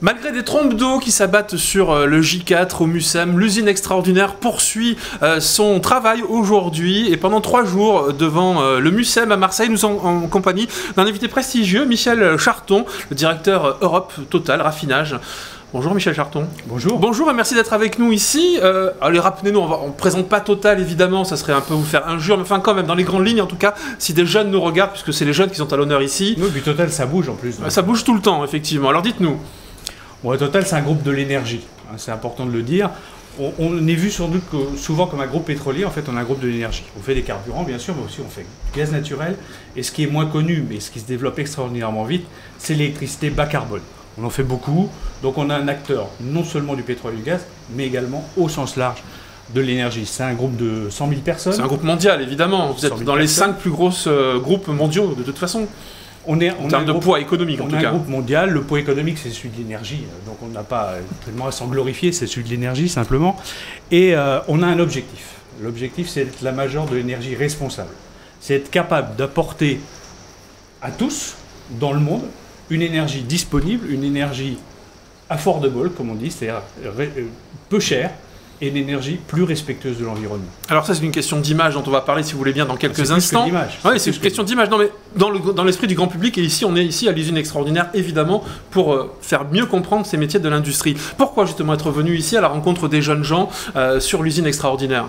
Malgré des trompes d'eau qui s'abattent sur le J4 au Mucem, l'usine extraordinaire poursuit son travail aujourd'hui et pendant 3 jours devant le Mucem à Marseille, nous sommes en compagnie d'un invité prestigieux, Michel Charton, le directeur Europe Total Raffinage. Bonjour Michel Charton. Bonjour. Bonjour et merci d'être avec nous ici. Allez, rappelez-nous, on ne présente pas Total évidemment, ça serait un peu vous faire injure, mais enfin quand même, dans les grandes lignes en tout cas, si des jeunes nous regardent, puisque c'est les jeunes qui sont à l'honneur ici. Oui, puis Total ça bouge en plus. Ça bouge tout le temps, effectivement. Alors dites-nous. Bon, Total c'est un groupe de l'énergie, c'est important de le dire. On est vu sans doute souvent comme un groupe pétrolier, en fait on est un groupe de l'énergie. On fait des carburants bien sûr, mais aussi on fait du gaz naturel. Et ce qui est moins connu, mais ce qui se développe extraordinairement vite, c'est l'électricité bas carbone. On en fait beaucoup, donc on a un acteur non seulement du pétrole et du gaz, mais également au sens large de l'énergie. C'est un groupe de 100 000 personnes. C'est un groupe mondial évidemment, vous êtes dans les 5 plus grosses groupes mondiaux de toute façon. En termes de poids économique en tout cas. On a un groupe mondial, le poids économique c'est celui de l'énergie, donc on n'a pas tellement à s'en glorifier, c'est celui de l'énergie simplement. Et on a un objectif. L'objectif c'est d'être la majeure de l'énergie responsable. C'est être capable d'apporter à tous dans le monde une énergie disponible, une énergie affordable comme on dit, c'est-à-dire peu chère, et une énergie plus respectueuse de l'environnement. Alors ça c'est une question d'image dont on va parler si vous voulez bien dans quelques instants. Oui, c'est une question d'image. Non mais dans l'esprit du grand public, et ici on est ici à l'usine extraordinaire évidemment pour faire mieux comprendre ces métiers de l'industrie. Pourquoi justement être venu ici à la rencontre des jeunes gens sur l'usine extraordinaire?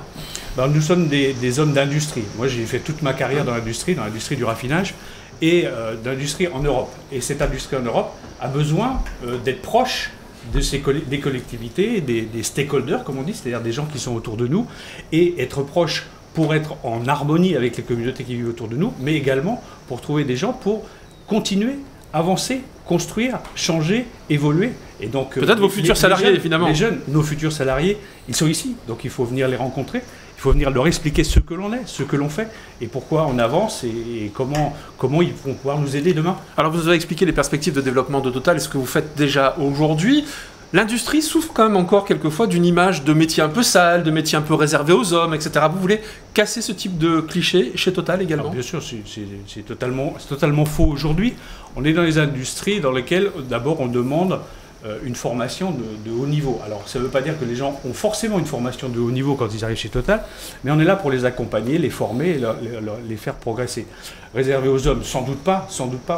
Ben, nous sommes des hommes d'industrie. Moi j'ai fait toute ma carrière dans l'industrie du raffinage et d'industrie en Europe. Et cette industrie en Europe a besoin d'être proche des collectivités, des stakeholders, comme on dit, c'est-à-dire des gens qui sont autour de nous, et être proche pour être en harmonie avec les communautés qui vivent autour de nous, mais également pour trouver des gens pour continuer, avancer, construire, changer, évoluer. Et donc peut-être vos futurs salariés, finalement. Les jeunes, nos futurs salariés, ils sont ici, donc il faut venir les rencontrer. Il faut venir leur expliquer ce que l'on est, ce que l'on fait, et pourquoi on avance, et comment ils vont pouvoir nous aider demain. Alors vous avez expliqué les perspectives de développement de Total et ce que vous faites déjà aujourd'hui. L'industrie souffre quand même encore quelquefois d'une image de métier un peu sale, de métier un peu réservé aux hommes, etc. Vous voulez casser ce type de cliché chez Total également? Alors bien sûr, c'est totalement faux aujourd'hui. On est dans les industries dans lesquelles d'abord on demande une formation de haut niveau. Alors ça ne veut pas dire que les gens ont forcément une formation de haut niveau quand ils arrivent chez Total, mais on est là pour les accompagner, les former, et les faire progresser. Réservé aux hommes, sans doute pas.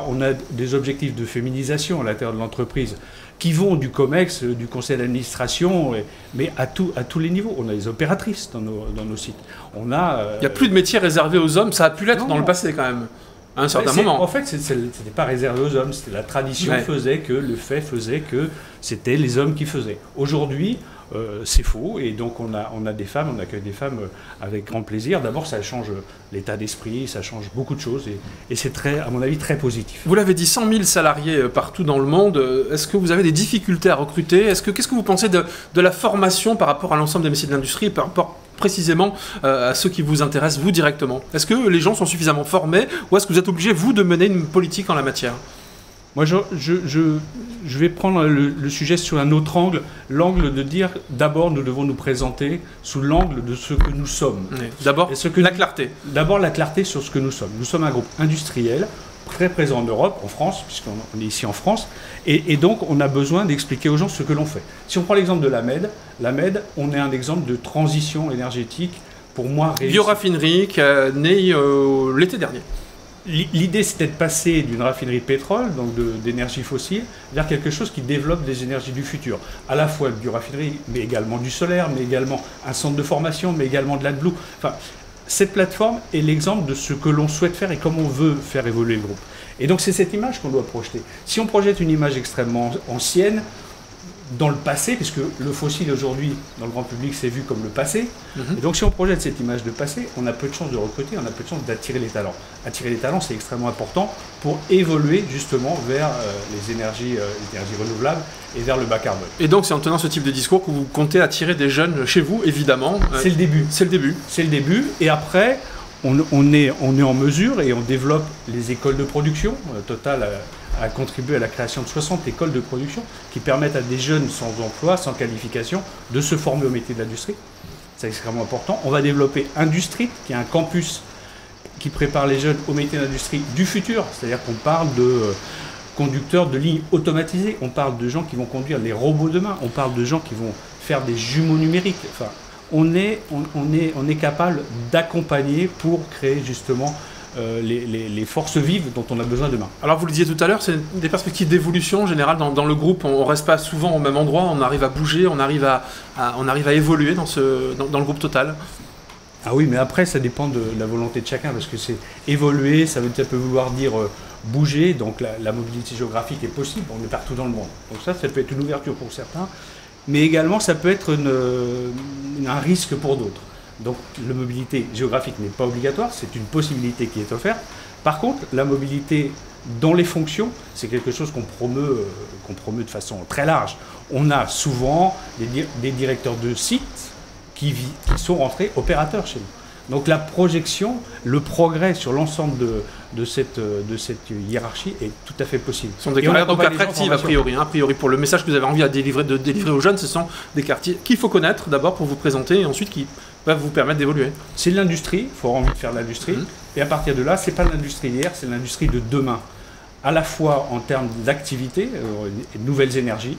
On a des objectifs de féminisation à l'intérieur de l'entreprise qui vont du COMEX, du conseil d'administration, mais à tous les niveaux. On a des opératrices dans nos sites. Il n'y a plus de métier réservé aux hommes, ça a pu l'être dans le passé quand même. À un certain moment. En fait, ce n'était pas réservé aux hommes, c'était la tradition faisait que, le fait faisait que c'était les hommes qui faisaient. Aujourd'hui, c'est faux, et donc on a des femmes, on accueille des femmes avec grand plaisir. D'abord, ça change l'état d'esprit, ça change beaucoup de choses, et c'est très, à mon avis, très positif. Vous l'avez dit, 100 000 salariés partout dans le monde. Est-ce que vous avez des difficultés à recruter? Qu'est-ce que vous pensez de la formation par rapport à l'ensemble des métiers de l'industrie, par rapport précisément à ceux qui vous intéressent, vous directement? Est-ce que les gens sont suffisamment formés, ou est-ce que vous êtes obligé, vous, de mener une politique en la matière? Moi, je vais prendre le sujet sur un autre angle, l'angle de dire, d'abord, nous devons nous présenter sous l'angle de ce que nous sommes. Oui. D'abord, la clarté. D'abord, la clarté sur ce que nous sommes. Nous sommes un groupe industriel, très présent en Europe, en France, puisqu'on est ici en France, et donc on a besoin d'expliquer aux gens ce que l'on fait. Si on prend l'exemple de la MED, on est un exemple de transition énergétique, pour moi, réussie. Bioraffinerie qui est née l'été dernier. L'idée, c'était de passer d'une raffinerie de pétrole, donc d'énergie fossile, vers quelque chose qui développe des énergies du futur. À la fois du raffinerie, mais également du solaire, mais également un centre de formation, mais également de l'AdBlue. Enfin, cette plateforme est l'exemple de ce que l'on souhaite faire et comment on veut faire évoluer le groupe. Et donc, c'est cette image qu'on doit projeter. Si on projette une image extrêmement ancienne, dans le passé, puisque le fossile aujourd'hui, dans le grand public, c'est vu comme le passé. Et donc si on projette cette image de passé, on a peu de chances de recruter, on a peu de chances d'attirer les talents. Attirer les talents, c'est extrêmement important pour évoluer justement vers les énergies renouvelables et vers le bas carbone. Et donc c'est en tenant ce type de discours que vous comptez attirer des jeunes chez vous, évidemment. C'est le début. C'est le début. C'est le début, et après, on est en mesure et on développe les écoles de production. Total a contribué à la création de 60 écoles de production qui permettent à des jeunes sans emploi, sans qualification, de se former au métier de l'industrie. C'est extrêmement important. On va développer Industrie, qui est un campus qui prépare les jeunes au métier d'industrie du futur. C'est-à-dire qu'on parle conducteurs de lignes automatisées, on parle de gens qui vont conduire les robots demain, on parle de gens qui vont faire des jumeaux numériques. Enfin, on est capable d'accompagner pour créer justement les forces vives dont on a besoin demain. Alors vous le disiez tout à l'heure, c'est des perspectives d'évolution en général dans le groupe. On ne reste pas souvent au même endroit, on arrive à bouger, on arrive à évoluer dans le groupe Total. Ah oui, mais après ça dépend de la volonté de chacun, parce que c'est évoluer, ça peut vouloir dire bouger, donc la mobilité géographique est possible, on est partout dans le monde. Donc ça peut être une ouverture pour certains, mais également ça peut être un risque pour d'autres. Donc la mobilité géographique n'est pas obligatoire, c'est une possibilité qui est offerte. Par contre, la mobilité dans les fonctions, c'est quelque chose qu'on promeut de façon très large. On a souvent des directeurs de sites qui sont rentrés opérateurs chez nous. Donc la projection, le progrès sur l'ensemble de cette hiérarchie est tout à fait possible. Ce sont des carrières donc attractives a priori. A priori, pour le message que vous avez envie de délivrer aux jeunes, ce sont des quartiers qu'il faut connaître d'abord pour vous présenter et ensuite qui peuvent vous permettre d'évoluer. C'est de l'industrie, il faut avoir envie de faire de l'industrie. Et à partir de là, c'est pas l'industrie d'hier, c'est l'industrie de demain. À la fois en termes d'activité, de nouvelles énergies,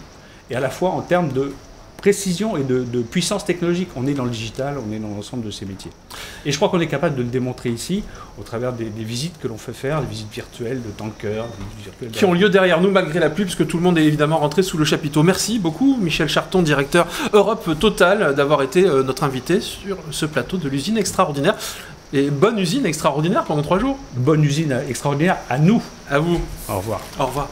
et à la fois en termes de précision et de puissance technologique. On est dans le digital, on est dans l'ensemble de ces métiers. Et je crois qu'on est capable de le démontrer ici, au travers des visites que l'on fait faire, des visites virtuelles de tankers, des visites virtuelles qui ont lieu derrière nous malgré la pluie, puisque tout le monde est évidemment rentré sous le chapiteau. Merci beaucoup Michel Charton, directeur Europe Total, d'avoir été notre invité sur ce plateau de l'usine extraordinaire. Et bonne usine extraordinaire pendant 3 jours. Bonne usine extraordinaire à nous. À vous. Au revoir. Au revoir.